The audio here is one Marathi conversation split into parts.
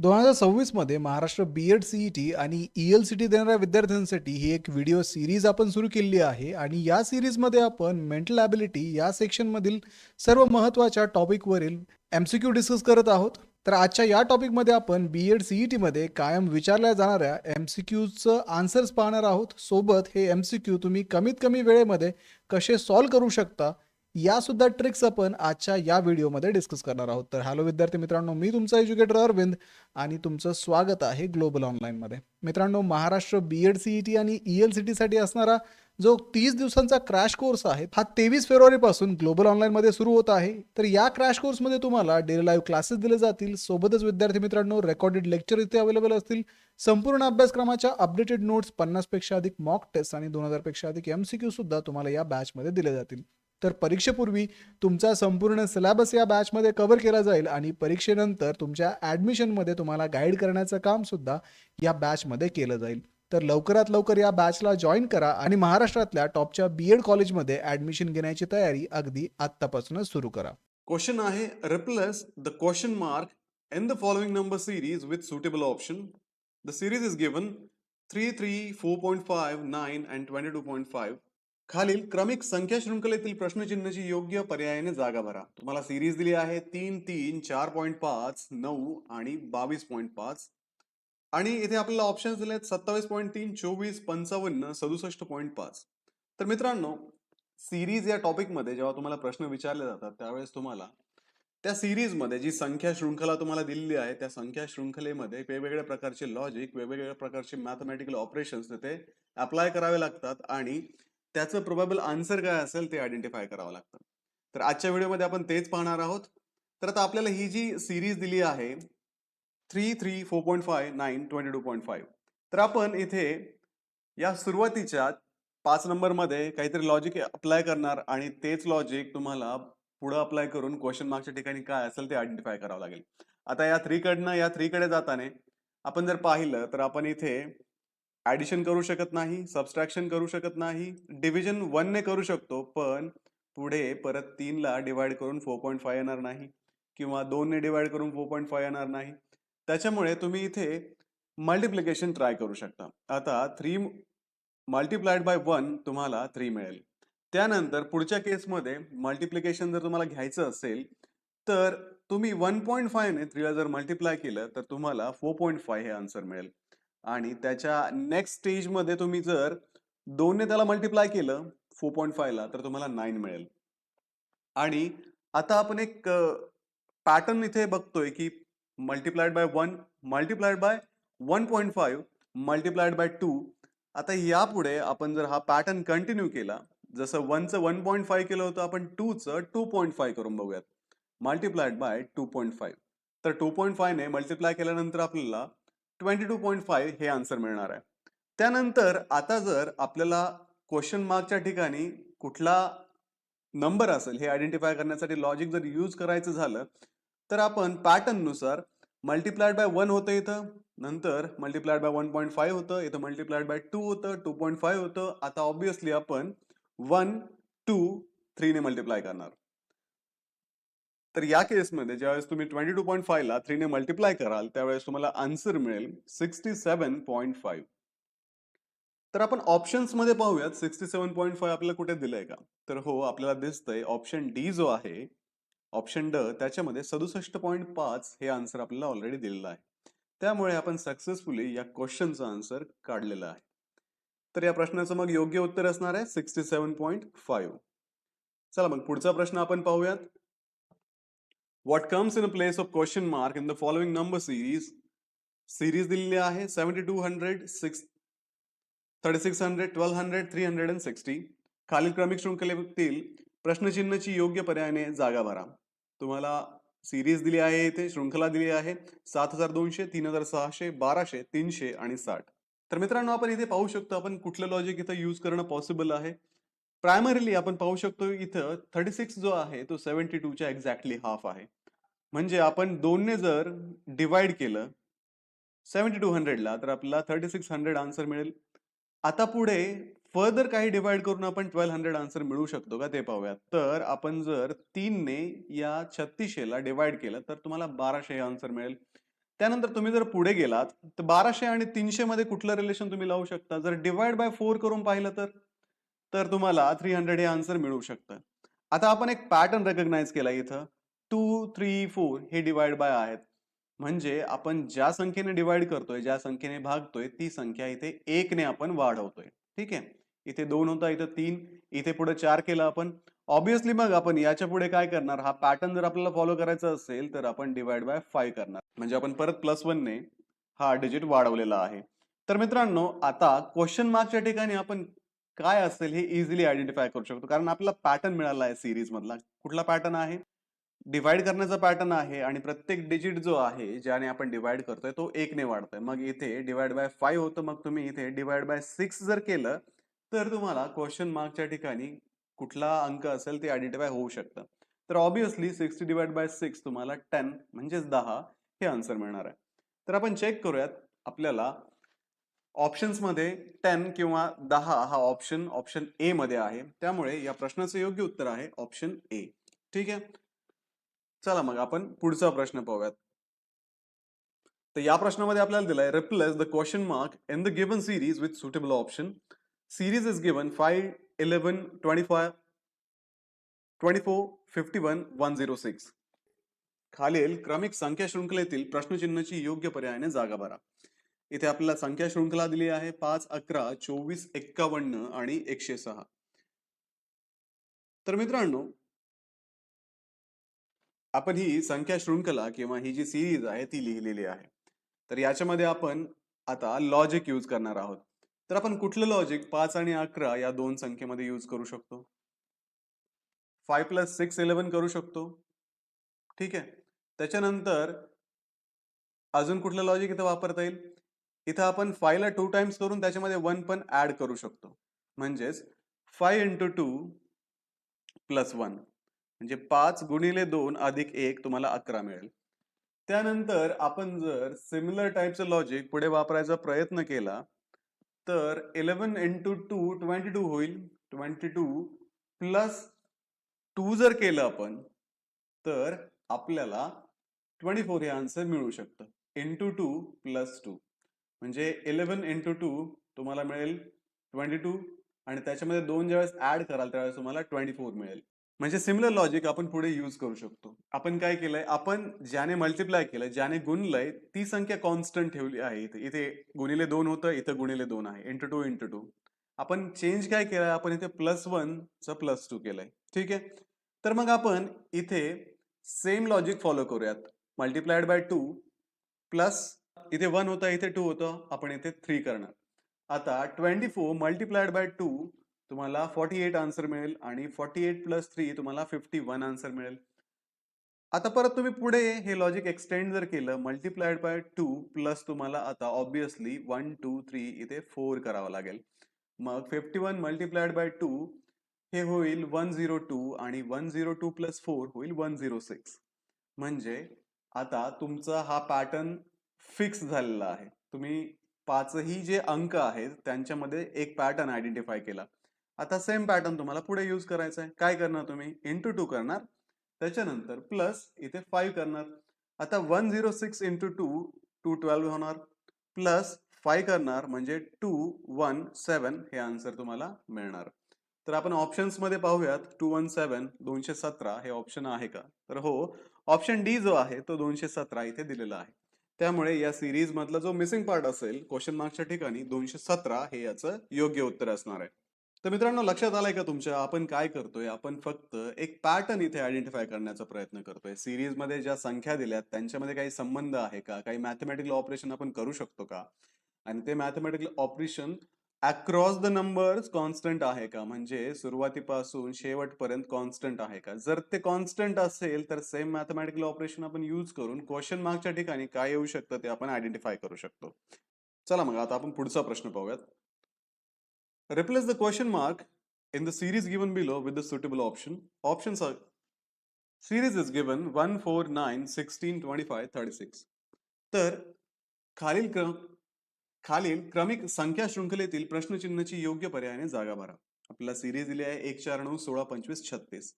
2026 मध्ये महाराष्ट्र बी-एड सी-ई-टी आणि ई-एल-सी-टी देणाऱ्या विद्यार्थ्यांसाठी ही एक व्हिडिओ सीरीज आपण सुरू केली आहे आणि या सीरीजमध्ये आपण मेंटल ॲबिलिटी या सेक्शनमधील सर्व महत्त्वाच्या टॉपिकवरील एम-सी-क्यू डिस्कस करत आहोत. तर आजच्या या टॉपिकमध्ये आपण बी-एड सी-ई-टीमध्ये कायम विचारल्या जाणाऱ्या एम-सी-क्यूचं आन्सर्स पाहणार आहोत. सोबत हे एम-सी-क्यू तुम्ही कमीत कमी वेळेमध्ये कसे सॉल्व्ह करू शकता या सुद्धा ट्रिक्स आपण आजच्या या व्हिडिओमध्ये डिस्कस करणार आहोत. तर हॅलो विद्यार्थी मित्रांनो, मी तुमचा एज्युकेटर अरविंद आणि तुमचं स्वागत आहे ग्लोबल ऑनलाईनमध्ये. मित्रांनो, महाराष्ट्र बी-एड सी-ई-टी आणि ई-एल-सी-टीसाठी असणारा जो 30 दिवसांचा क्रॅश कोर्स आहे हा 23 फेब्रुवारीपासून ग्लोबल ऑनलाईनमध्ये सुरू होत आहे. तर या क्रॅश कोर्समध्ये तुम्हाला डेली लाईव्ह क्लासेस दिले जातील. सोबतच विद्यार्थी मित्रांनो, रेकॉर्डेड लेक्चर इथे अवेलेबल असतील. संपूर्ण अभ्यासक्रमाच्या अपडेटेड नोट्स, 50 पेक्षा अधिक मॉक टेस्ट आणि 2000 पेक्षा अधिक एम-सी-क्यू सुद्धा तुम्हाला या बॅचमध्ये दिले जातील. तर परीक्षेपूर्वी तुमचा संपूर्ण सिलेबस या बॅचमध्ये कव्हर केला जाईल आणि परीक्षेनंतर तुमच्या ॲडमिशनमध्ये तुम्हाला गाईड करण्याचं काम सुद्धा या बॅचमध्ये केलं जाईल. तर लवकरात लवकर या बॅचला जॉईन करा आणि महाराष्ट्रातल्या टॉपच्या बी-एड कॉलेजमध्ये ॲडमिशन घेण्याची तयारी अगदी आत्तापासूनच सुरू करा. क्वेश्चन आहे, replace the question mark in the following number series with suitable option. The series is given 3, 3, 4.5, 9 and 22.5. खालील क्रमिक संख्या शृंखलेतील प्रश्नचिन्हाची योग्य पर्यायाने जागा भरा. तुम्हाला सिरीज दिली आहे 3, 3, 4.5, 9 आणि 22.5 आणि इथे आपल्याला ऑप्शन्स दिले आहेत 27.3, 24, 55, 67.5. तर मित्रांनो, सिरीज या टॉपिक मध्ये जेव्हा तुम्हाला प्रश्न विचारले जातात त्यावेळेस तुम्हाला त्या सिरीज मध्ये जी संख्या शृंखला तुम्हाला दिलेली आहे त्या संख्या शृंखलेमध्ये वेगवेगळ्या प्रकारचे लॉजिक, वेगवेगळ्या प्रकारचे मॅथमॅटिकल ऑपरेशन्स तिथे अप्लाय करावे लागतात आणि त्याचं प्रोबेबल आन्सर काय असेल ते आयडेंटिफाय करावं लागतं. तर आजच्या व्हिडिओमध्ये आपण तेच पाहणार आहोत. तर आता आपल्याला ही जी सिरीज दिली आहे 3, 3, 4.5, 9, 22.5, तर आपण इथे या सुरुवातीच्या 5 नंबर मध्ये काहीतरी लॉजिक अप्लाय करणार आणि तेच लॉजिक तुम्हाला पुढे अप्लाय करून क्वेश्चन मार्कच्या ठिकाणी काय असेल ते आयडेंटिफाय करावं लागेल. आता या 3 कडनं या 3 कडे जाताना आपण जर पाहिलं तर आपण इथे ऍडिशन करू शकत नाही, सबस्ट्रॅक्शन करू शकत नाही, डिव्हिजन 1 ने करू शकतो, पण पुढे परत 3 ला डिवाइड करून 4.5 येणार नाही किंवा 2 ने डिवाइड करून 4.5 येणार नाही. त्याच्यामुळे तुम्ही इथे मल्टिप्लिकेशन ट्राय करू शकता. आता 3 मल्टिप्लाइड बाय 1 तुम्हाला 3 मिळेल. त्यानंतर पुढच्या केसमध्ये मल्टिप्लिकेशन जर तुम्हाला घ्यायचं असेल तर तुम्ही 1.5 ने 3 ला जर मल्टिप्लाय केलं तर तुम्हाला 4.5 हे आन्सर मिळेल आणि त्याच्या नेक्स्ट स्टेजमध्ये तुम्ही जर 2 ने त्याला मल्टिप्लाय केलं 4.5 ला तर तुम्हाला 9 मिळेल. आणि आता आपण एक पॅटर्न इथे बघतोय की multiplied by 1 multiplied by 1.5 multiplied by 2. आता यापुढे आपण जर हा पॅटर्न कंटिन्यू केला, जसं 1चं 1.5 केलं होतं आपण 2चं 2.5 करून बघूयात. मल्टिप्लाइड बाय 2.5, तर 2.5 ने मल्टिप्लाय केल्यानंतर आपल्याला 22.5 हे आन्सर मिळणार आहे. त्यानंतर आता जर आपल्याला क्वेश्चन मार्कच्या ठिकाणी कुठला नंबर असेल हे आयडेंटिफाय करण्यासाठी लॉजिक जर यूज करायचं झालं तर आपण पॅटर्न नुसार मल्टिप्लाइड बाय 1 होतं इथं, नंतर मल्टिप्लाइड बाय 1.5 होतं, इथं मल्टिप्लाइड बाय 2 होतं, 2.5 होतं. आता ऑब्विसली आपण 1, 2, 3 ने मल्टिप्लाय करणार. तर या केसमध्ये ज्यावेळेस तुम्ही 22.5 ला 3 ने मल्टिप्लाय कराल त्यावेळेस तुम्हाला आन्सर मिळेल 67.5. तर आपण ऑप्शन्स मध्ये पाहूयात 67.5 आपल्याला कुठे दिलंय का. तर हो, आपल्याला दिसतंय ऑप्शन डी जो आहे, ऑप्शन ड, त्याच्यामध्ये 67.5 हे आन्सर आपल्याला ऑलरेडी दिलेलं आहे. त्यामुळे आपण सक्सेसफुली या क्वेश्चनचा आन्सर काढलेला आहे. तर या प्रश्नाचं मग योग्य उत्तर असणार आहे 67.5. चला मग पुढचा प्रश्न आपण पाहूयात. What comes in place of question mark in the following number series. Series दिलेली आहे 7200, 3600, 1200, 360. खालील क्रमिक शृंखलेतील प्रश्नचिन्हाची योग्य पर्यायाने जागा भरा. तुम्हाला सिरीज दिली आहे, इथे शृंखला दिली आहे 7200, 3600, 1200, 300 आणि 60. तर मित्रांनो, आपण इथे पाहू शकतो आपण कुठलं लॉजिक इथं यूज करणं पॉसिबल आहे. प्रायमरीली आपण पाहू शकतो इथं 36 जो आहे तो 72 च्या एक्झॅक्टली हाफ आहे. म्हणजे आपण 2 ने जर डिवाइड केलं 7200 ला तर आपल्याला 3600 आन्सर मिळेल. आता पुढे फर्दर काही डिवाइड करून आपण 1200 आन्सर मिळू शकतो का ते पाहूयात. तर आपण जर 3 ने या 3600 ला डिवाइड केलं तर तुम्हाला 1200 आन्सर मिळेल. त्यानंतर तुम्ही जर पुढे गेलात तर 1200 आणि 300 मध्ये कुठलं रिलेशन तुम्ही लावू शकता? जर डिव्हाइड बाय 4 करून पाहिलं तर तुम्हाला 300 हे आन्सर मिळू शकतं. आता आपण एक पॅटर्न रिकॉग्नाइज केला इथं. 2, 3, 4 हे डिव्हाइड बाय आहेत. म्हणजे आपण ज्या संख्येने डिव्हाइड करतोय, ज्या संख्येने भागतोय, ती संख्या इथे 1 ने आपण वाढवतोय. ठीक आहे? इथे 2 होता, इथं 3, इथे पुढे 4 केलं आपण. ऑब्व्हियसली मग आपण याच्या पुढे काय करणार? हा पॅटर्न जर आपल्याला फॉलो करायचा असेल, तर आपण डिव्हाइड बाय 5 करणार. म्हणजे आपण परत +1 ने हा डिजिट वाढवलेला आहे. तर मित्रांनो, आता क्वेश्चन मार्कच्या ठिकाणी आपण काय असेल हे इझिली आयडेंटिफाय करू शकतो. कारण आपल्याला पॅटर्न मिळाला आहे सीरीज मधला. कुठला पॅटर्न आहे? डिव्हाइड करण्याचा पॅटर्न आहे आणि प्रत्येक डिजिट जो आहे ज्याने आपण डिव्हाइड करतोय तो 1 ने वाढतोय. मग इथे डिव्हाइड बाय 5 होतं. मग तुम्ही इथे डिव्हाइड बाय 6 जर केलं तर तुम्हाला क्वेश्चन मार्कच्या ठिकाणी कुठला अंक असेल ते आयडेंटिफाय होऊ शकतं. तर ऑब्व्हियसली 60 डिवाइड बाय 6 तुम्हाला 10 म्हणजेच 10 हे आन्सर मिळणार आहे. तर आपण चेक करूयात. आपल्याला ऑप्शन्स मध्ये 10 किंवा 10 हा ऑप्शन ए मध्ये आहे. त्यामुळे या प्रश्नाचं योग्य उत्तर आहे ऑप्शन ए. ठीक आहे. चला मग आपण पुढचा प्रश्न पाहूयात. तर या प्रश्नामध्ये आपल्याला दिलाय replace the question mark in the given series with suitable option. Series is given 5, 11, 25, 24, 51, 106. खालील क्रमिक संख्या शृंखलेतील प्रश्नचिन्हाची योग्य पर्यायाने जागा भरा. इथे आपल्याला संख्या शृंखला दिली आहे 5, 11, 24, 51 आणि 106. तर मित्रांनो, आपण ही संख्या शृंखला किंवा ही जी सिरीज आहे ती लिहिलेली आहे. तर याच्यामध्ये आपण आता लॉजिक यूज करणार आहोत. तर आपण कुठलं लॉजिक 5 आणि 11 या दोन संख्येमध्ये यूज करू शकतो? 5 + 6 11 करू शकतो. ठीक आहे. त्याच्यानंतर अजून कुठलं लॉजिक इथं वापरता येईल? इथं आपण 5 ला 2 टाइम्स करून त्याच्यामध्ये 1 पण ऍड करू शकतो. म्हणजेच 5 × 2 + 1 म्हणजे 5 × 2 + 1 तुम्हाला 11 मिळेल. त्यानंतर आपण जर सिमिलर टाइपचं लॉजिक पुढे वापरायचा प्रयत्न केला तर 11 × 2 22 होईल. 22 प्लस 2 जर केलं आपण तर आपल्याला 24 हे आन्सर मिळू शकतं. इंटू 2 + 2 म्हणजे 11 × 2 तुम्हाला मिळेल 22 आणि त्याच्यामध्ये 2 ज्यावेळेस ऍड कराल त्यावेळेस तुम्हाला 24 मिळेल. म्हणजे सिमिलर लॉजिक आपण पुढे यूज करू शकतो. आपण काय केलंय? आपण ज्याने मल्टिप्लाय केलंय, ज्याने गुणलंय ती संख्या कॉन्स्टंट ठेवली आहे इथे. इथे गुणिले 2 होतं, इथं गुणिले 2 आहे. इंटू 2 × 2. आपण चेंज काय केलंय? आपण इथे +1 चं +2 केलंय. ठीक आहे. तर मग आपण इथे सेम लॉजिक फॉलो करूयात. मल्टिप्लाइड बाय 2 प्लस इथे 1 होता, इथे 2 होतं, आपण इथे 3 करणार. आता 24 मल्टिप्लाइड बाय 2 तुम्हाला 48 आन्सर मिळेल आणि 48 + 3 तुम्हाला 51 आन्सर मिळेल. आता परत तुम्ही पुढे हे लॉजिक एक्सटेंड जर केलं मल्टिप्लाइड बाय 2 प्लस तुम्हाला आता ऑब्व्हियसली 1, 2, 3 इथे 4 करावं लागेल. मग 51 मल्टिप्लाइड बाय 2 हे होईल 102 आणि 102 + 4 होईल 106. म्हणजे आता तुमचा हा पॅटर्न फिक्स झालेला आहे. तुम्ही पाचही जे अंक आहेत त्यांच्यामध्ये एक पॅटर्न आयडेंटिफाय केला. आता सेम पॅटर्न तुम्हाला पुढे यूज करायचा आहे. काय करणार तुम्ही? इंटू 2 करणार. त्याच्यानंतर प्लस इथे 5 करणार. आता 106 × 2 212 होणार. प्लस 5 करणार म्हणजे 217 हे आन्सर तुम्हाला मिळणार. तर आपण ऑप्शन्स मध्ये पाहूयात 217 217 हे ऑप्शन आहे का? तर हो, ऑप्शन डी जो आहे तो 217 इथे दिलेला आहे. त्यामुळे या सिरीज मधला जो मिसिंग पार्ट असेल क्वेश्चन मार्कच्या ठिकाणी 217 हे याचं योग्य उत्तर असणार आहे. तर मित्रांनो, लक्षात आलंय का तुमच्या? आपण काय करतोय? आपण फक्त एक पॅटर्न इथे आयडेंटिफाय करण्याचा प्रयत्न करतोय. सिरीज मध्ये ज्या संख्या दिल्यात त्यांच्यामध्ये काही संबंध आहे का? काही मॅथमॅटिकल ऑपरेशन आपण करू शकतो का? आणि ते mathematical operation across the numbers constant आहे का? म्हणजे सुरुवातीपासून शेवटपर्यंत कॉन्स्टंट आहे का? जर ते कॉन्स्टंट असेल तर सेम मॅथमॅटिकल ऑपरेशन आपण यूज करून क्वेश्चन मार्कच्या ठिकाणी काय येऊ शकतं ते आपण आयडेंटिफाय करू शकतो. चला मग आता आपण पुढचा प्रश्न पाहूयात. Replace the question mark in the series given below with the suitable option. Options are series is given 1, 4, 9, 16, 25, 36. तर खालील क्रमिक संख्या शृंखलेतील प्रश्नचिन्हाची योग्य पर्यायाने जागा भरा. आपल्याला सिरीज दिली आहे 1, 4, 9, 16, 25, 36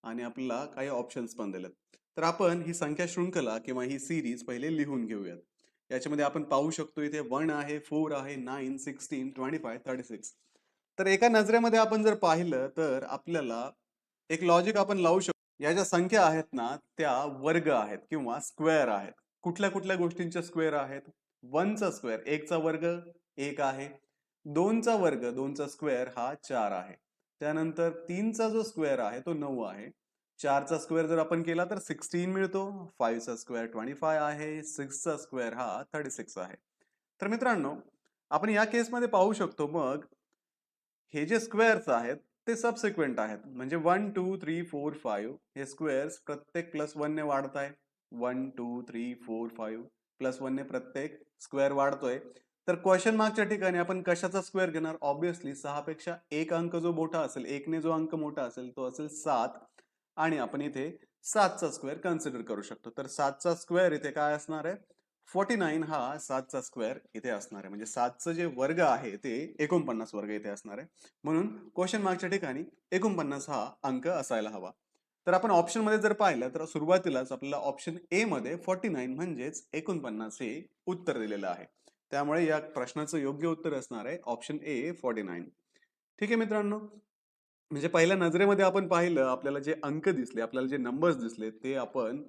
आणि आपल्याला काही ऑप्शन्स पण दिलेत. तर आपण ही संख्या शृंखला किंवा ही सिरीज पहिले लिहून घेऊयात. याच्यामध्ये आपण पाहू शकतो इथे 1 आहे, 4 आहे, 9, 16, 25, 36. तर एका नजरेमध्ये आपण जर पाहिलं तर आपल्याला एक लॉजिक आपण लावू शकतो. या ज्या संख्या आहेत ना त्या वर्ग आहेत किंवा स्क्वेअर आहेत. कुठल्या कुठल्या गोष्टींच्या स्क्वेअर आहेत? 1 चा स्क्वेअर 1 चा वर्ग 1 आहे. 2 चा वर्ग 2 चा स्क्वेअर हा 4 आहे. त्यानंतर 3 चा जो स्क्वेअर आहे तो 9 आहे. 4 चा स्क्वेअर जर आपण केला तर 16 मिळतो. 5 चा स्क्वेअर 25 आहे. 6 चा स्क्वेअर हा 36 आहे. तर मित्रांनो आपण या केसमध्ये पाहू शकतो मग हे जे स्क्वेअर्स आहेत ते सबसिक्वेंट आहेत. म्हणजे 1 2 3 4 5 हे स्क्वेअर्स प्रत्येक +1 ने वाढत आहे. 1 2 3 4 5 +1 ने प्रत्येक स्क्वेअर वाढतोय. तर क्वेश्चन मार्कच्या ठिकाणी आपण कशाचा स्क्वेअर घेणार? ऑब्विसली 6 पेक्षा एक अंक जो मोठा असेल, 1 ने जो अंक मोठा असेल तो असेल 7 आणि आपण इथे 7 चा स्क्वेअर कन्सिडर करू शकतो. तर 7 चा स्क्वेअर इथे काय असणार आहे? 49 हा 7 चा स्क्वेअर इथे असणार आहे. म्हणजे 7 चं जे वर्ग आहे ते 49 वर्ग इथे असणार आहे. म्हणून क्वेश्चन मार्कच्या ठिकाणी 49 हा अंक असायला हवा. तर आपण ऑप्शन मध्ये जर पाहिलं तर सुरुवातीलाच आपल्याला ऑप्शन ए मध्ये 49 म्हणजेच 49 हे उत्तर दिलेलं आहे. त्यामुळे या प्रश्नाचं योग्य उत्तर असणार आहे ऑप्शन ए 49. ठीक आहे मित्रांनो. म्हणजे पहिल्या नजरेमध्ये आपण पाहिलं आपल्याला जे अंक दिसले, आपल्याला जे नंबर्स दिसले ते आपण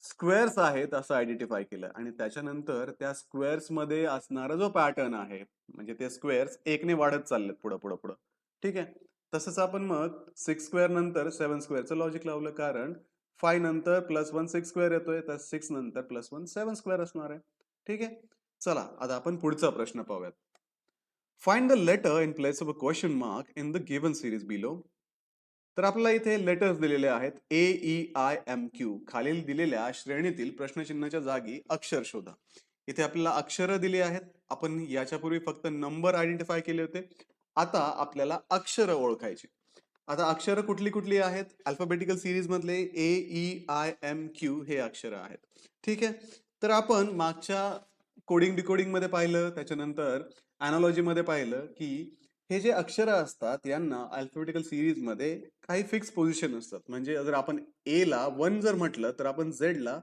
स्क्वेअर्स आहेत असं आयडेंटिफाय केलं आणि त्याच्यानंतर त्या स्क्वेअर्स मध्ये असणारा जो पॅटर्न आहे म्हणजे ते स्क्वेअर्स 1 ने वाढत चाललेत पुढं पुढं पुढं. ठीक आहे. तसंच आपण मग 6 स्क्वेअर नंतर 7 स्क्वेअरचं लॉजिक लावलं कारण 5 नंतर +1 6 स्क्वेअर येतोय तर 6 नंतर +1 7 स्क्वेअर असणार आहे. ठीक आहे. चला आता आपण पुढचा प्रश्न पाहूयात. Find the letter in place of a question mark in the given series below. तर आपल्याला इथे लेटर्स दिलेले आहेत AEIMQ. खालील दिलेल्या श्रेणीतील प्रश्नचिन्हाच्या जागी अक्षर शोधा. इथे आपल्याला अक्षर दिली आहेत. आपण याच्यापूर्वी फक्त नंबर आयडेंटिफाय केले होते. आता आपल्याला अक्षर ओळखायची. आता अक्षर कुठली कुठली आहेत? अल्फाबेटिकल सिरीज मधले AEIMQ हे अक्षर आहेत. ठीक आहे. तर आपण मागच्या कोडिंग डिकोडिंग मध्ये पाहिलं, त्याच्यानंतर अनालॉजी मध्ये पाहिलं की हे जे अक्षर असतात यांना अल्फाबेटिकल सिरीज मध्ये काही फिक्स पोझिशन असतात. म्हणजे जर आपण ए ला 1 जर म्हटलं तर आपण झेड ला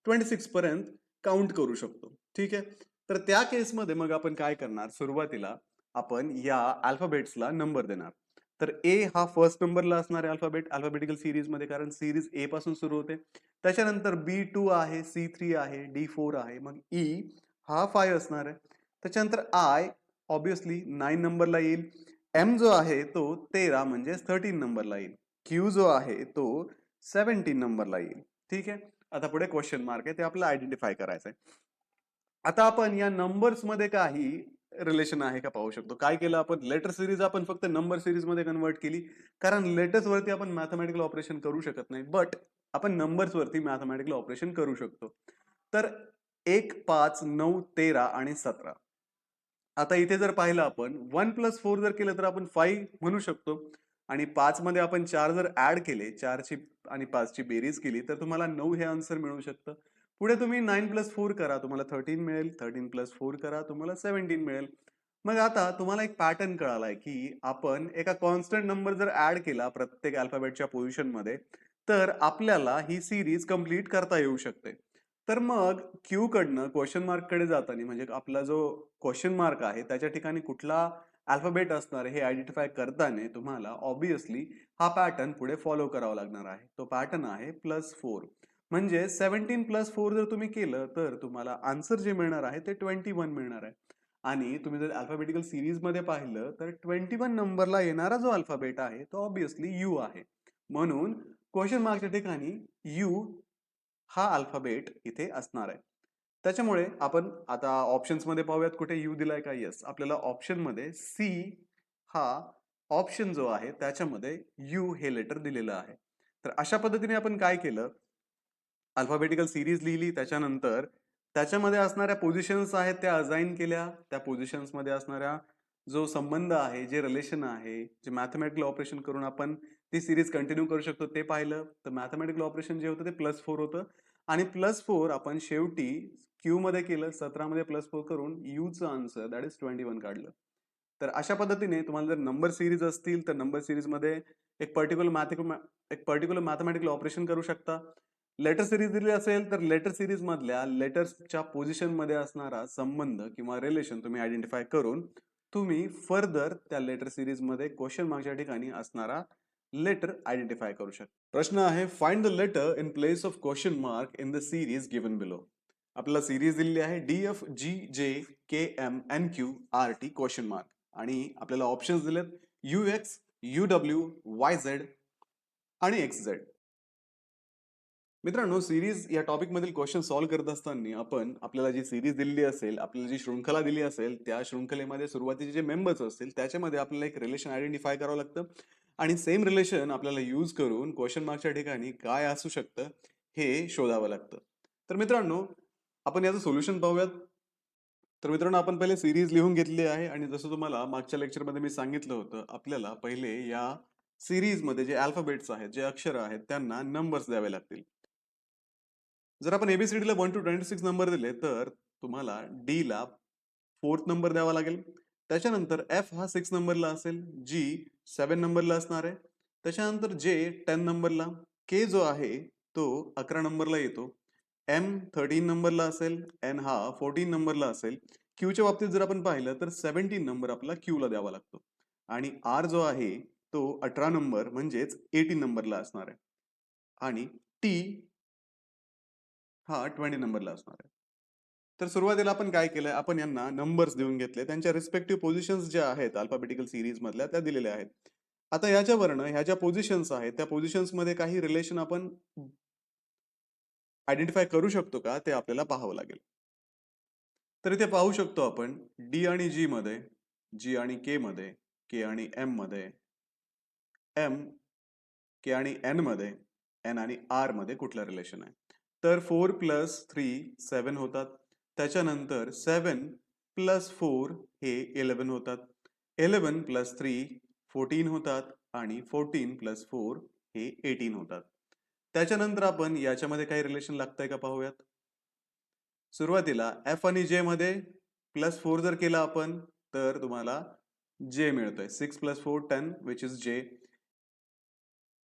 26 पर्यंत काउंट करू शकतो. ठीक आहे. तर त्या केसमध्ये मग आपण काय करणार? सुरुवातीला आपण या अल्फाबेट्सला नंबर देणार. तर ए हा फर्स्ट नंबरला असणार आहे अल्फाबेटिकल सिरीज मध्ये कारण सिरीज ए पासून सुरू होते. त्याच्यानंतर B2 आहे, C3 आहे, D4 आहे, मग E हा 5 असणार आहे. त्याच्यानंतर I ऑब्विसली 9 नंबरला येईल. M जो आहे तो 13 म्हणजे 13 नंबरला येईल. Q जो आहे तो 17 नंबरला येईल. ठीक आहे. आता पुढे क्वेश्चन मार्क आहे ते आपल्याला आयडेंटिफाय करायचं आहे. आता आपण या नंबर्स मध्ये काही रिलेशन आहे का पाहू शकतो. काय केलं आपण? लेटर सिरीज आपण फक्त नंबर सिरीज मध्ये कन्वर्ट केली कारण लेटर्स वरती आपण मॅथमॅटिकल ऑपरेशन करू शकत नाही. बट आपण नंबर्स वरती मॅथमॅटिकल ऑपरेशन करू शकतो. तर 1 5 9 13 आणि 17. आता इथे जर पाहिलं आपण 1 + 4 जर केलं तर आपण 5 म्हणू शकतो आणि 5 मध्ये आपण 4 जर ऍड केले 4 ची आणि 5 ची बेरीज केली तर तुम्हाला 9 हे आन्सर मिळू शकतं. पुढे तुम्ही 9 + 4 करा तुम्हाला 13 मिळेल. 13 + 4 करा तुम्हाला 17 मिळेल. मग आता तुम्हाला एक पॅटर्न कळालाय की आपण एका कॉन्स्टंट नंबर जर ऍड केला प्रत्येक अल्फाबेटच्या पोझिशन मध्ये तर आपल्याला ही सिरीज कंप्लीट करता येऊ शकते. तर मग क्यू कडनं क्वेश्चन मार्क कडे जाताना म्हणजे आपला जो क्वेश्चन मार्क आहे त्याच्या ठिकाणी कुठला अल्फाबेट असणार आहे हे आयडेंटिफाय करताना तुम्हाला ऑब्विसली हा पॅटर्न पुढे फॉलो करावा लागणार आहे. तो पॅटर्न आहे +4. म्हणजे 17 + 4 जर तुम्ही केलं तर तुम्हाला आन्सर जे मिळणार आहे ते 21 मिळणार आहे. आणि तुम्ही जर अल्फाबेटिकल सिरीज मध्ये पाहिलं तर 21 नंबरला येणारा जो अल्फाबेट आहे तो ऑब्विसली यू आहे. म्हणून क्वेश्चन मार्कच्या ठिकाणी यू हा अल्फाबेट इथे असणार आहे. त्याच्यामुळे आपण आता ऑप्शन्स मध्ये पाहूयात कुठे यू दिलाय का? येस. आपल्याला ऑप्शन मध्ये सी हा ऑप्शन जो आहे त्याच्यामध्ये यू हे लेटर दिलेलं आहे. तर अशा पद्धतीने आपण काय केलं? अल्फाबेटिकल सिरीज लिहिली त्याच्यानंतर त्याच्यामध्ये असणाऱ्या पोझिशन्स आहेत त्या असाइन केल्या. त्या पोझिशन्स मध्ये असणाऱ्या जो संबंध आहे, जे रिलेशन आहे, जे मॅथमॅटिकल ऑपरेशन करून आपण ती सिरीज कंटिन्यू करू शकतो ते पाहिलं. तर मॅथमॅटिकल ऑपरेशन जे होतं ते +4 होतं आणि +4 आपण शेवटी क्यू मध्ये केलं. 17 मध्ये +4 करून यू चं आन्सर दॅट इज 21 काढलं. तर अशा पद्धतीने तुम्हाला जर नंबर सिरीज असतील तर नंबर सिरीज मध्ये एक पर्टिक्युलर मॅथमॅटिकल ऑपरेशन करू शकता. लेटर सिरीज दिली असेल तर लेटर सिरीज मधल्या लेटर्सच्या पोझिशन मध्ये असणारा संबंध किंवा रिलेशन तुम्ही आयडेंटिफाय करून तुम्ही फर्दर त्या लेटर सिरीज मध्ये क्वेश्चन मार्कच्या ठिकाणी असणारा लेटर आयडेंटिफाय करू शकता. प्रश्न आहे, find the letter in place of question mark in the series given below. आपल्याला सिरीज दिलेली आहे DFGJKMNQRT क्वेश्चन मार्क आणि आपल्याला ऑप्शन्स दिलेत UX, UW, YZ आणि XZ. मित्रांनो, सिरीज या टॉपिक मधील क्वेश्चन सॉल्व्ह करत असताना आपण आपल्याला जी सिरीज दिलेली असेल, आपल्याला जी शृंखला दिली असेल, त्या शृंखलेमध्ये सुरुवातीचे जे मेंबर्स असतील त्याच्यामध्ये आपल्याला एक रिलेशन आयडेंटिफाय करावं लागतं आणि सेम रिलेशन आपल्याला यूज करून क्वेश्चन मार्कच्या ठिकाणी काय असू शकतं हे शोधावं लागतं. तर मित्रांनो, आपण याचं सोल्युशन पाहूयात. तर मित्रांनो, आपण पहिले सिरीज लिहून घेतली आहे आणि जसं तुम्हाला मागच्या लेक्चरमध्ये मी सांगितलं होतं, आपल्याला पहिले या सिरीज मध्ये जे अल्फाबेट्स आहेत, जे अक्षर आहेत, त्यांना नंबर्स द्यावे लागतील. जर आपण ABCD ला 1 to 26 नंबर दिले तर तुम्हाला D ला 4th नंबर द्यावा लागेल. त्याच्यानंतर F हा 6 नंबरला असेल, G 7 नंबरला असणार आहे. त्याच्यानंतर J 10 नंबरला, K जो आहे तो 11 नंबरला येतो, M 13 नंबरला असेल, N हा 14 नंबरला असेल. Q च्या बाबतीत जर आपण पाहिलं तर 17 नंबर आपला Q ला द्यावा लागतो आणि R जो आहे तो 18 नंबर म्हणजेच 18 नंबरला असणार आहे आणि T हा 20 नंबरला असणार आहे. तर सुरुवातीला आपण काय केलंय, आपण यांना नंबर्स देऊन घेतले, त्यांच्या रिस्पेक्टिव्ह पोझिशन्स ज्या आहेत अल्फाबेटिकल सिरीज मधल्या त्या दिलेल्या आहेत. आता याच्यावरनं ह्या ज्या पोझिशन्स आहेत त्या पोझिशन्स मध्ये काही रिलेशन आपण आयडेंटिफाय करू शकतो का ते आपल्याला पाहावं लागेल. तर इथे पाहू शकतो आपण D आणि G मध्ये, G आणि K मध्ये, K आणि M मध्ये, M K आणि N मध्ये, N आणि R मध्ये कुठलं रिलेशन आहे. तर 4 + 3 7 होतात. त्याच्यानंतर 7 + 4 हे 11 होतात. 11 + 3 14 होतात आणि 14 + 4 हे 18 होतात. त्याच्यानंतर आपण याच्यामध्ये काही रिलेशन लागतंय का पाहूयात. सुरुवातीला F आणि J मध्ये +4 जर केला आपण तर तुम्हाला J मिळतोय. 6 + 4 10 which is J.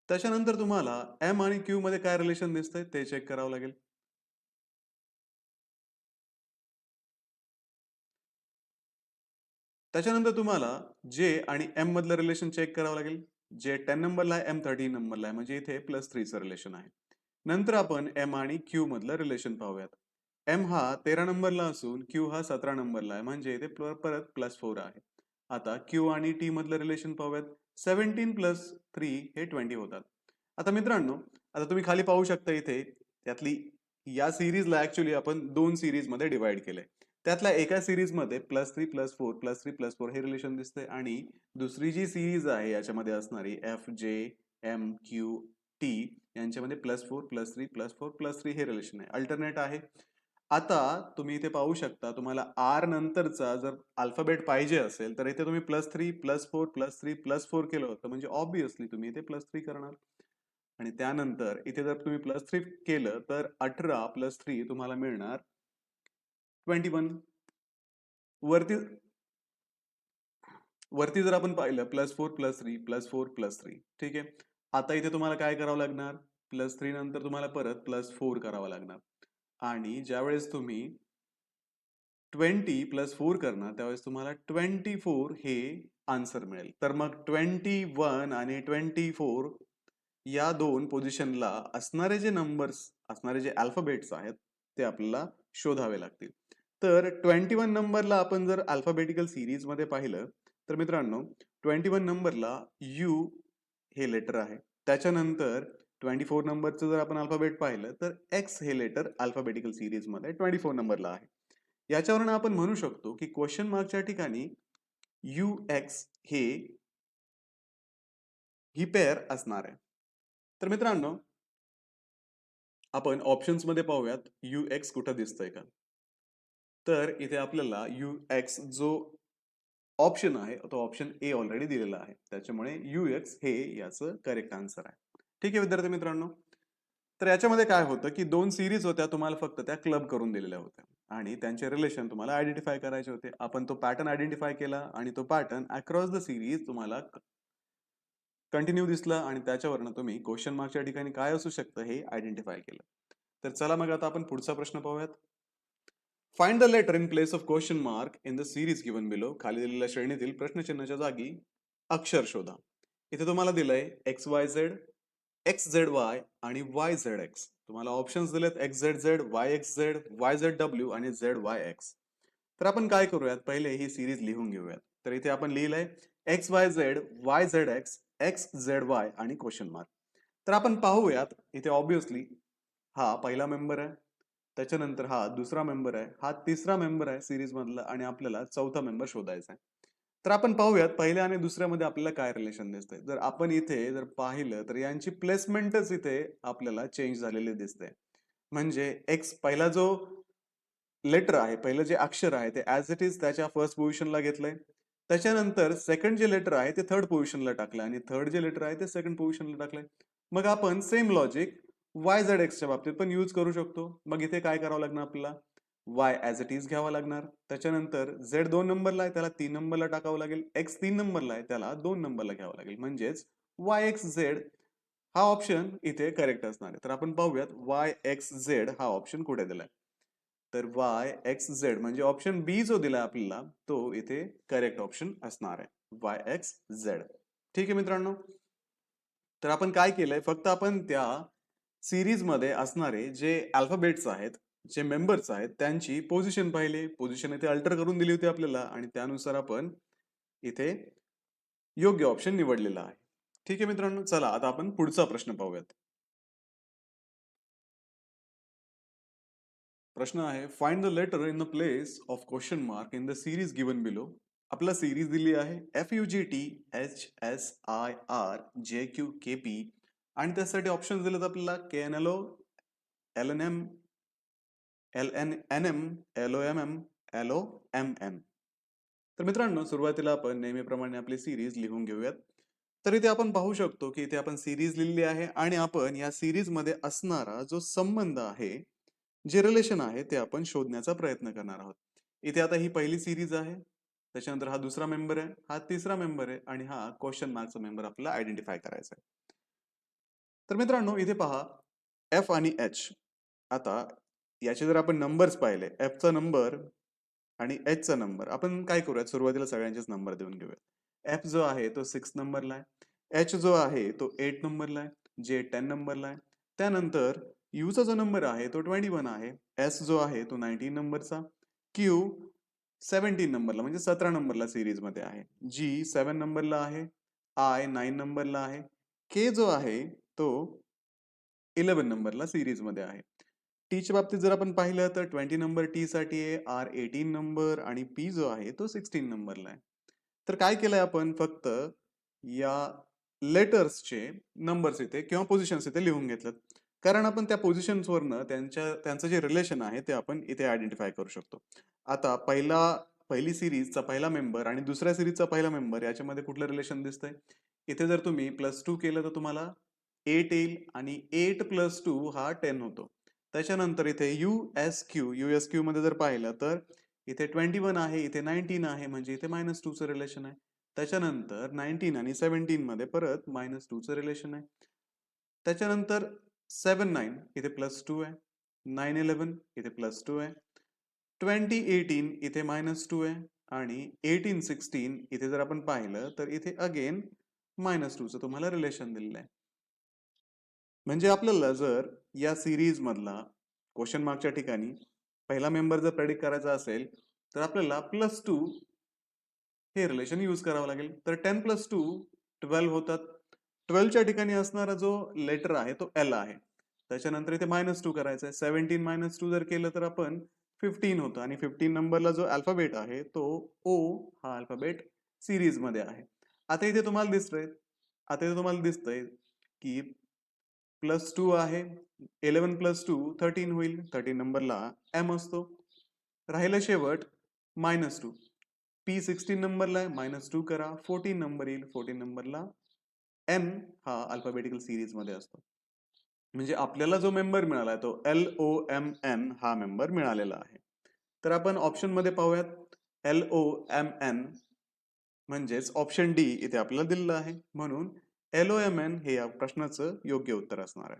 त्याच्यानंतर तुम्हाला M आणि Q मध्ये काय रिलेशन दिसतंय ते चेक करावं लागेल. त्याच्यानंतर तुम्हाला J आणि M मधलं रिलेशन चेक करावं लागेल. J 10 नंबरला आहे, M 13 नंबरला आहे, म्हणजे इथे +3 चं रिलेशन आहे. नंतर आपण M आणि Q मधलं रिलेशन पाहूयात. M हा 13 नंबरला असून Q हा 17 नंबरला आहे, म्हणजे इथे परत +4 आहे. आता Q आणि T मधलं रिलेशन पाहूयात. 17 + 3 हे 20 होतात. आता मित्रांनो, आता तुम्ही खाली पाहू शकता इथे त्यातली या सिरीजला ऍक्च्युली आपण 2 सिरीज मध्ये डिवाइड केलंय. त्यातल्या एका सिरीज मध्ये +3 +4 +3 +4 हे रिलेशन दिसतंय आणि दुसरी जी सिरीज आहे याच्यामध्ये असणारी F J M Q T यांच्यामध्ये +4 +3 +4 +3 हे रिलेशन आहे, अल्टरनेट आहे. आता तुम्ही इथे पाहू शकता, तुम्हाला R नंतरचा जर अल्फाबेट पाहिजे असेल तर इथे तुम्ही +3 +4 +3 +4 केलं होतं, म्हणजे ऑब्विसली तुम्ही इथे +3 करणार आणि त्यानंतर इथे जर तुम्ही +3 केलं तर 18 + 3 तुम्हाला मिळणार 21. वरती वरती जर आपण पाहिलं +4 +3 +4 +3, ठीक आहे. आता इथे तुम्हाला काय करावं लागणार, +3 नंतर तुम्हाला परत +4 करावं लागणार आणि ज्यावेळेस तुम्ही 20 + 4 करणार त्यावेळेस तुम्हाला 24 हे आन्सर मिळेल. तर मग 21 आणि 24 या 2 पोझिशनला असणारे जे नंबर्स, असणारे जे अल्फाबेट्स आहेत ते आपल्याला शोधावे लागतील. तर 21 नंबरला आपण जर अल्फाबेटिकल सिरीज मध्ये पाहिलं तर मित्रांनो, 21 नंबरला U हे लेटर आहे. त्याच्यानंतर 24 नंबरचं जर आपण अल्फाबेट पाहिलं तर X हे लेटर अल्फाबेटिकल सिरीज मध्ये 24 नंबरला आहे. याच्यावरून आपण म्हणू शकतो की क्वेश्चन मार्कच्या ठिकाणी UX हे ही पेअर असणार आहे. तर मित्रांनो, आपण ऑप्शन्स मध्ये पाहूयात UX कुठं दिसतंय का. तर इथे आपल्याला UX जो ऑप्शन आहे तो ऑप्शन A ऑलरेडी दिलेला आहे, त्याच्यामुळे UX हे याचं करेक्ट आन्सर आहे. ठीक आहे विद्यार्थी मित्रांनो. तर याच्यामध्ये काय होतं की 2 सिरीज होत्या, तुम्हाला फक्त त्या क्लब करून दिलेल्या होत्या आणि त्यांचे रिलेशन तुम्हाला आयडेंटिफाय करायचे होते. आपण तो पॅटर्न आयडेंटिफाय केला आणि तो पॅटर्न अक्रॉस द सिरीज तुम्हाला कंटिन्यू दिसला आणि त्याच्यावरनं तुम्ही क्वेश्चन मार्कच्या ठिकाणी काय असू शकतं हे आयडेंटिफाय केलं. तर चला मग आता आपण पुढचा प्रश्न पाहूयात. Find the letter in place of question mark in the series given below. खाली दिलेल्या श्रेणीतील प्रश्नचिन्हाच्या जागी अक्षर शोधा. इथे तुम्हाला दिलंय XYZ, XZY आणि YZX. तुम्हाला ऑप्शन्स दिलेत XZZ, YXZ, YZW आणि ZYX. तर आपण काय करूयात, पहिले ही सिरीज लिहून घेऊयात. तर इथे आपण लिहिलंय XYZ, YZX, XZY आणि क्वेश्चन मार्क. तर आपण पाहूयात इथे ऑब्विसली हा पहिला मेंबर आहे, त्याच्यानंतर हा दुसरा मेंबर आहे, हा तिसरा मेंबर आहे सिरीज मधला आणि आपल्याला चौथा मेंबर शोधायचा आहे. तर आपण पाहूयात पहिल्या आणि दुसऱ्यामध्ये आपल्याला काय रिलेशन दिसतंय. जर आपण इथे जर पाहिलं तर यांची प्लेसमेंटच इथे आपल्याला चेंज झालेली दिसते. म्हणजे एक्स पहिला जो लेटर आहे, पहिलं जे अक्षर आहे ते ऍज इट इज त्याच्या फर्स्ट पोझिशनला घेतलंय. त्याच्यानंतर सेकंड जे लेटर आहे ते थर्ड पोझिशनला टाकलं आणि थर्ड जे लेटर आहे ते सेकंड पोझिशनला टाकलंय. मग आपण सेम लॉजिक YZX च्या बाबतीत पण यूज करू शकतो. मग इथे काय करावं लागणार आपल्याला, Y ऍज इट इज घ्यावा लागणार. त्याच्यानंतर Z 2 नंबरला आहे त्याला 3 नंबरला टाकावं लागेल. X 3 नंबरला आहे त्याला 2 नंबरला घ्यावं लागेल. म्हणजेच YXZ हा ऑप्शन इथे करेक्ट असणार आहे. तर आपण पाहूयात YXZ हा ऑप्शन कुठे दिलाय. तर YXZ म्हणजे ऑप्शन बी जो दिलाय आपल्याला तो इथे करेक्ट ऑप्शन असणार आहे, YXZ. ठीक आहे मित्रांनो. तर आपण काय केलंय, फक्त आपण त्या सिरीज मध्ये असणारे जे अल्फाबेट्स आहेत, जे मेंबर्स आहेत त्यांची पोझिशन पाहिले. पोझिशन इथे अल्टर करून दिली होती आपल्याला आणि त्यानुसार आपण इथे योग्य ऑप्शन निवडलेला आहे. ठीक आहे मित्रांनो, चला आता आपण पुढचा प्रश्न पाहूयात. प्रश्न आहे, find the letter in the place of question mark in the series given below. आपला सिरीज दिली आहे FUGTHSIRJQKP आणि त्यासाठी ऑप्शन दिलेत आपल्याला KNLO, LNM, LNM, LOMM, LOMM. तर मित्रांनो, सुरुवातीला आपण नेहमीप्रमाणे आपली सिरीज लिहून घेऊयात. तर इथे आपण पाहू शकतो की इथे आपण सिरीज लिहिली आहे आणि आपण या सिरीज मध्ये असणारा जो संबंध आहे, जे रिलेशन आहे ते आपण शोधण्याचा प्रयत्न करणार आहोत. इथे आता ही पहिली सिरीज आहे, त्याच्यानंतर हा दुसरा मेंबर आहे, हा तिसरा मेंबर आहे आणि हा क्वेश्चन मार्कचा मेंबर आपल्याला आयडेंटिफाय करायचा आहे. तर मित्रांनो इथे पहा F आणि H. आता याचे जर आपण नंबर्स पाहिले, F चा नंबर आणि H चा नंबर, आपण काय करूयात, सुरुवातीला सगळ्यांचेच नंबर देऊन घेऊयात. F जो आहे तो 6 नंबरला आहे, H जो आहे तो 8 नंबरला आहे, J 10 नंबरला आहे. त्यानंतर U चा जो नंबर आहे तो 21 आहे, S जो आहे तो 19 नंबरचा, Q 17 नंबरला म्हणजे 17 नंबरला सिरीज मध्ये आहे, G 7 नंबरला आहे, I 9 नंबरला आहे, K जो आहे तो 11 नंबरला सिरीज मध्ये आहे. टी च्या बाबतीत जर आपण पाहिलं तर 20 नंबर टी साठी आहे, R 18 नंबर आणि P जो आहे तो 16 नंबरला आहे. तर काय केलंय आपण, फक्त या लेटर्सचे नंबर्स इथे किंवा पोझिशन्स इथे लिहून घेतलं, कारण आपण त्या पोझिशन्स वरनं त्यांचं जे रिलेशन आहे ते आपण इथे आयडेंटिफाय करू शकतो. आता पहिली सिरीजचा पहिला मेंबर आणि दुसऱ्या सिरीजचा पहिला मेंबर याच्यामध्ये कुठलं रिलेशन दिसतंय. इथे जर तुम्ही +2 केलं तर तुम्हाला 8 येईल आणि 8 + 2 हा 10 होतो. त्याच्यानंतर इथे USQ मध्ये जर पाहिलं तर इथे 21 आहे, इथे 19 आहे, म्हणजे इथे -2 चं रिलेशन आहे. त्याच्यानंतर 19 आणि 17 मध्ये परत -2 चं रिलेशन आहे. त्याच्यानंतर 7-9 इथे +2 आहे, 9-11 इथे +2 आहे, 20-18 इथे -2 आहे आणि 18-16 इथे जर आपण पाहिलं तर इथे अगेन -2 चं तुम्हाला रिलेशन दिलेलं आहे. म्हणजे आपल्याला जर या सिरीज मधला क्वेश्चन मार्कच्या ठिकाणी पहिला मेंबर जर प्रेडिक्ट करायचा असेल तर आपल्याला +2 हे रिलेशन यूज करावं लागेल. तर 10 + 2 12 होतात. 12 च्या ठिकाणी असणारा जो लेटर आहे तो L आहे. त्याच्यानंतर इथे -2 करायचं आहे. 17 - 2 जर केलं तर आपण 15 होतं आणि 15 नंबरला जो अल्फाबेट आहे तो O हा अल्फाबेट सिरीज मध्ये आहे. आता इथे तुम्हाला दिसतंय की +2 आहे, 11 + 2 13 होईल, 13 नंबरला M असतो. राहिलं शेवट -2. P 16 नंबरला आहे, -2 करा, 14 नंबर येईल, 14 नंबरला N हा अल्फाबेटिकल सिरीज मध्ये असतो. म्हणजे आपल्याला जो मेंबर मिळाला तो LOMN हा मेंबर मिळालेला आहे. तर आपण ऑप्शन मध्ये पाहूयात, LOMN म्हणजेच ऑप्शन डी इथे आपल्याला दिलेलं आहे, म्हणून LOMN हे या प्रश्नाचं योग्य उत्तर असणार आहे.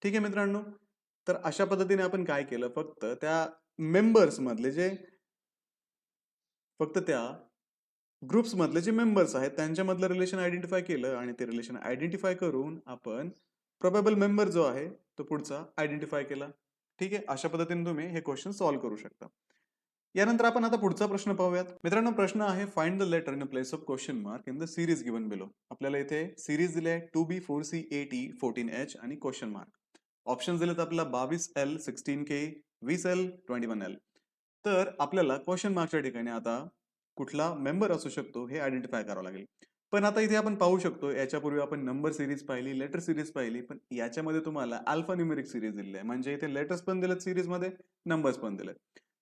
ठीक आहे मित्रांनो, तर अशा पद्धतीने आपण काय केलं, फक्त त्या मेंबर्स मधले जे फक्त त्या ग्रुप्स मधले जे मेंबर्स आहेत त्यांच्यामधलं रिलेशन आयडेंटिफाय केलं आणि ते रिलेशन आयडेंटिफाय करून आपण प्रोबेबल मेंबर जो आहे तो पुढचा आयडेंटिफाय केला. ठीक आहे, अशा पद्धतीने तुम्ही हे क्वेश्चन सॉल्व्ह करू शकता. यानंतर आपण आता पुढचा प्रश्न पाहूयात. मित्रांनो, प्रश्न आहे find the letter in place of question mark in the series given below. आपल्याला इथे सिरीज दिली आहे 2B 4C 8E 14H आणि क्वेश्चन मार्क. ऑप्शन्स दिलेत आपल्याला 22L 16K 20L 21L. तर आपल्याला क्वेश्चन मार्कच्या ठिकाणी आता कुठला मेंबर असू शकतो हे आयडेंटिफाय करावं लागेल. पण आता इथे आपण पाहू शकतो, याच्यापूर्वी आपण नंबर सिरीज पाहिली, लेटर सिरीज पाहिली, पण याच्यामध्ये तुम्हाला अल्फा न्यूमेरिक सिरीज दिली आहे. म्हणजे इथे लेटर्स पण दिलेत सिरीज मध्ये, नंबर्स पण दिलेत.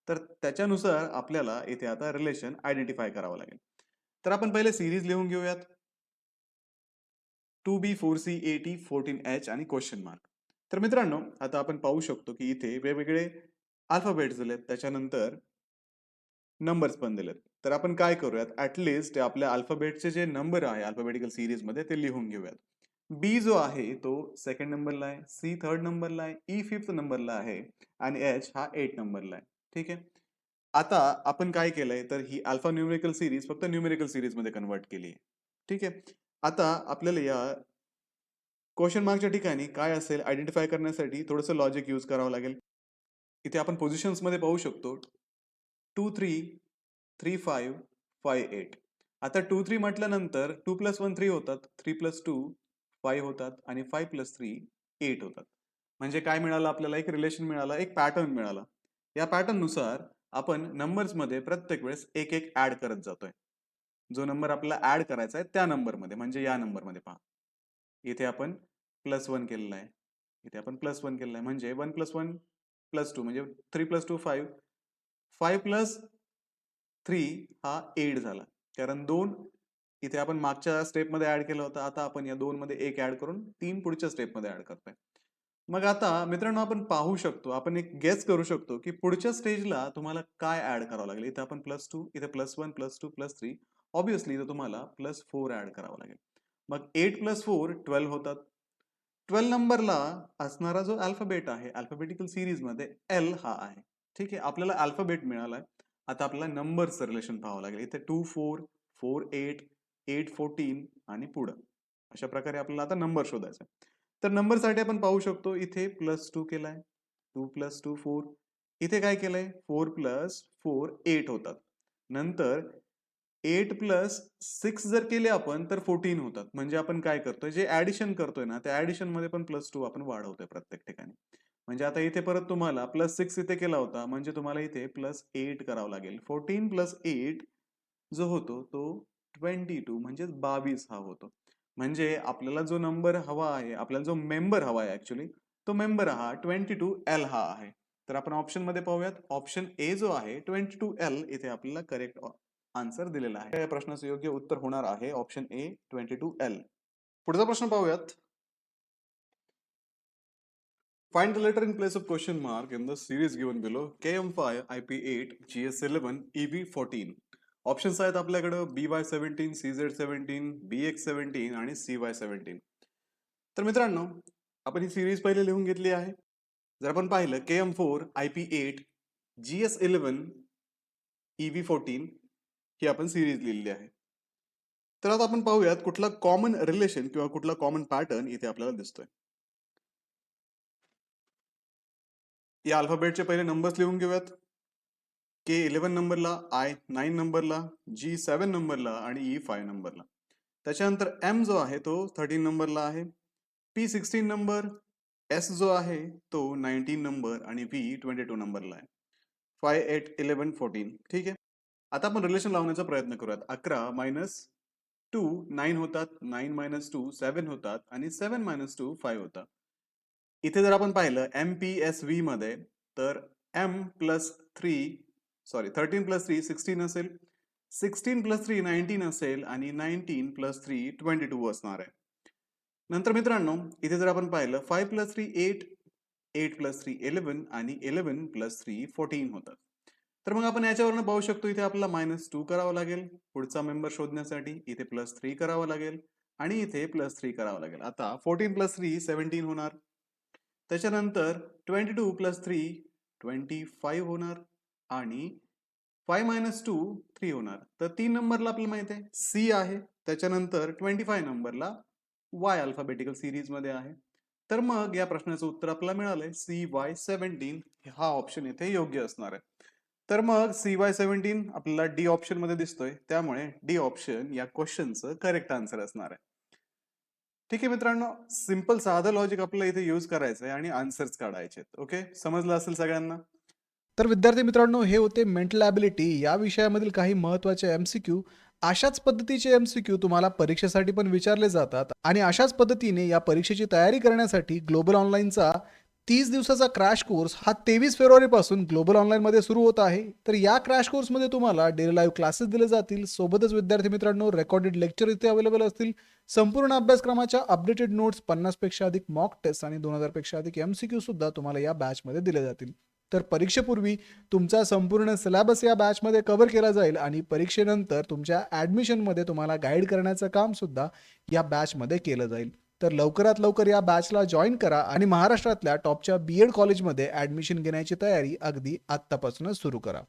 तर त्याच्यानुसार आपल्याला इथे आता रिलेशन आयडेंटिफाय करावं लागेल. तर आपण पहिले सिरीज लिहून घेऊयात. 2B 4C 8E 14H आणि क्वेश्चन मार्क. तर मित्रांनो, आता आपण पाहू शकतो की इथे वेगवेगळे अल्फाबेट्स दिलेत, त्याच्यानंतर नंबर्स पण दिलेत. तर आपण काय करूयात, ऍटलिस्ट आपल्या अल्फाबेटचे जे नंबर आहे अल्फाबेटिकल सिरीज मध्ये ते लिहून घेऊयात. बी जो आहे तो सेकंड नंबरला आहे, सी थर्ड नंबरला आहे, ई फिफ्थ नंबरला आहे आणि एच हा 8 नंबरला आहे. ठीक आहे. आता आपण काय केलंय, तर ही अल्फा न्यूमेरिकल सिरीज फक्त न्यूमेरिकल सिरीज मध्ये कन्वर्ट केली आहे. ठीक आहे. आता आपल्याला या क्वेश्चन मार्कच्या ठिकाणी काय असेल आयडेंटिफाय करण्यासाठी थोडंसं लॉजिक यूज करावं लागेल. इथे आपण पोझिशन्स मध्ये पाहू शकतो 2 3 3 5 5 8. आता 2 3 म्हटल्यानंतर 2 + 1 3 होतात, 3 + 2 5 होतात आणि 5 + 3 8 होतात. म्हणजे काय मिळालं आपल्याला, एक रिलेशन मिळाला, एक पॅटर्न मिळाला. या पॅटर्न नुसार आपण नंबर्स मध्ये प्रत्येक वेळेस एक एक ऍड करत जातोय. जो नंबर आपल्याला ऍड करायचा आहे त्या नंबर मध्ये, म्हणजे या नंबर मध्ये पहा, इथे आपण +1 केलेला आहे, इथे आपण +1 केलेला आहे, म्हणजे 1 + 1 + 2 म्हणजे 3 + 2 5, 5 + 3 हा 8 झाला. कारण 2 इथे आपण मागच्या स्टेप मध्ये ऍड केला होता, आता आपण या 2 मध्ये एक ऍड करून 3 पुढच्या स्टेप मध्ये ऍड करतोय. मग आता मित्रांनो, आपण पाहू शकतो, आपण एक गेस करू शकतो की पुढच्या स्टेजला तुम्हाला काय ऍड करावं लागेल. इथे आपण +2, इथे +1 +2 +3, ऑब्विसली इथे तुम्हाला +4 ऍड करावं लागेल. मग 8 + 4 12 होतात. 12 नंबरला असणारा जो अल्फाबेट आहे अल्फाबेटिकल सिरीज मध्ये एल हा आहे. ठीक आहे, आपल्याला अल्फाबेट मिळालाय. आता आपल्याला नंबरचं रिलेशन पाहावं लागेल. इथे 2 4 4 8 8 14 आणि पुढं अशा प्रकारे आपल्याला आता नंबर शोधायचा आहे. तर नंबरसाठी आपण पाहू शकतो, इथे +2 केलाय, 2 + 2 4, इथे काय केलंय 4 + 4 8 होतात. नंतर 8 + 6 जर केले आपण तर 14 होतात. म्हणजे आपण काय करतोय, जे ऍडिशन करतोय ना त्या ऍडिशन मध्ये पण +2 आपण वाढवतोय प्रत्येक ठिकाणी. म्हणजे आता इथे परत तुम्हाला +6 इथे केला होता, म्हणजे तुम्हाला इथे +8 करावं लागेल. 14 + 8 जो होतो तो 22 म्हणजे 22 हा होतो. म्हणजे आपल्याला जो नंबर हवा आहे, आपल्याला जो मेंबर हवा आहे ऍक्च्युली, तो मेंबर हा 22L हा आहे. तर आपण ऑप्शन मध्ये पाहूयात. ऑप्शन ए जो आहे 22L इथे आपल्याला करेक्ट आन्सर दिलेला आहे. या प्रश्नाचं योग्य उत्तर होणार आहे ऑप्शन ए 22L. पुढचा प्रश्न पाहूयात. Find the letter in place of question mark in the series given below. KM5, IP8, GS11, EB14. Options आहेत आपल्याकडं BY17, CZ17, BX17 आणि CY17. तर मित्रांनो, आपण ही सिरीज पहिले लिहून घेतली आहे. जर आपण पाहिलं KM4, IP8, GS11, EB14 ही आपण सिरीज लिहिलेली आहे. तर आता आपण पाहूयात कुठला कॉमन रिलेशन किंवा कुठला कॉमन पॅटर्न इथे आपल्याला दिसतोय. या अल्फाबेटचे पहिले नंबर्स लिहून घेऊयात. K11 नंबरला, I9 नंबरला, G7 नंबरला आणि E5 नंबरला. त्याच्यानंतर M जो आहे तो 13 नंबरला आहे, P16 नंबर, S जो आहे तो 19 नंबर आणि V 22 नंबरला आहे. 5 8 11 14. ठीक आहे. आता आपण रिलेशन लावण्याचा प्रयत्न करूयात. 11 - 2 9 होतात, 9 - 2 7 होतात आणि 7 - 2 5 होतात. इथे जर आपण पाहिलं MPSV मध्ये, तर M + 13 + 3 16 असेल, 16 + 3 19 असेल आणि 19 + 3 22 असणार आहे. नंतर मित्रांनो, इथे जर आपण पाहिलं 5 + 3 8, 8 + 3 11 आणि 11 + 3 14 होतात. तर मग आपण याच्यावरून पाहू शकतो, इथे आपल्याला -2 करावं लागेल पुढचा मेंबर शोधण्यासाठी, इथे +3 करावं लागेल आणि इथे +3 करावं लागेल. आता 14 + 3 17 होणार, त्याच्यानंतर 22 प्लस 3 25 होणार आणि 5 मायनस 2 3 होणार. तर 3 नंबरला आपल्याला माहिती आहे सी आहे. त्याच्यानंतर 25 नंबरला वाय अल्फाबेटिकल सिरीज मध्ये आहे. तर मग या प्रश्नाचं उत्तर आपल्याला मिळालंय CY17 हा ऑप्शन इथे योग्य असणार आहे. तर मग CY17 आपल्याला डी ऑप्शन मध्ये दिसतोय, त्यामुळे डी ऑप्शन या क्वेश्चनचं करेक्ट आन्सर असणार आहे. ठीक आहे मित्रांनो, सिंपल साधं लॉजिक आपल्याला इथे यूज करायचं आहे आणि आन्सर्स काढायचे आहेत. ओके, समजलं असेल सगळ्यांना? तर विद्यार्थी मित्रांनो, हे होते मेंटल ॲबिलिटी या विषयामधील काही महत्त्वाचे MCQ. अशाच पद्धतीचे MCQ तुम्हाला परीक्षेसाठी पण विचारले जातात आणि अशाच पद्धतीने या परीक्षेची तयारी करण्यासाठी ग्लोबल ऑनलाईनचा 30 दिवसाचा क्रॅश कोर्स हा 23 फेब्रुवारीपासून ग्लोबल ऑनलाईनमध्ये सुरू होत आहे. तर या क्रॅश कोर्समध्ये तुम्हाला डेली लाईव्ह क्लासेस दिले जातील. सोबतच विद्यार्थी मित्रांनो, रेकॉर्डेड लेक्चर इथे अवेलेबल असतील. संपूर्ण अभ्यासक्रमाच्या अपडेटेड नोट्स, 50 पेक्षा अधिक मॉक टेस्ट आणि 2000 पेक्षा अधिक MCQ सुद्धा तुम्हाला या बॅचमध्ये दिले जातील. तर परीक्षेपूर्वी तुमचा संपूर्ण सिलेबस या बॅचमध्ये कव्हर केला जाईल आणि परीक्षेनंतर तुमच्या ॲडमिशनमध्ये तुम्हाला गाईड करण्याचं काम सुद्धा या बॅचमध्ये केलं जाईल. तर लवकरात लवकर या बॅचला जॉईन करा आणि महाराष्ट्रातल्या टॉपच्या BEd कॉलेजमध्ये ॲडमिशन घेण्याची तयारी अगदी आत्तापासूनच सुरू करा.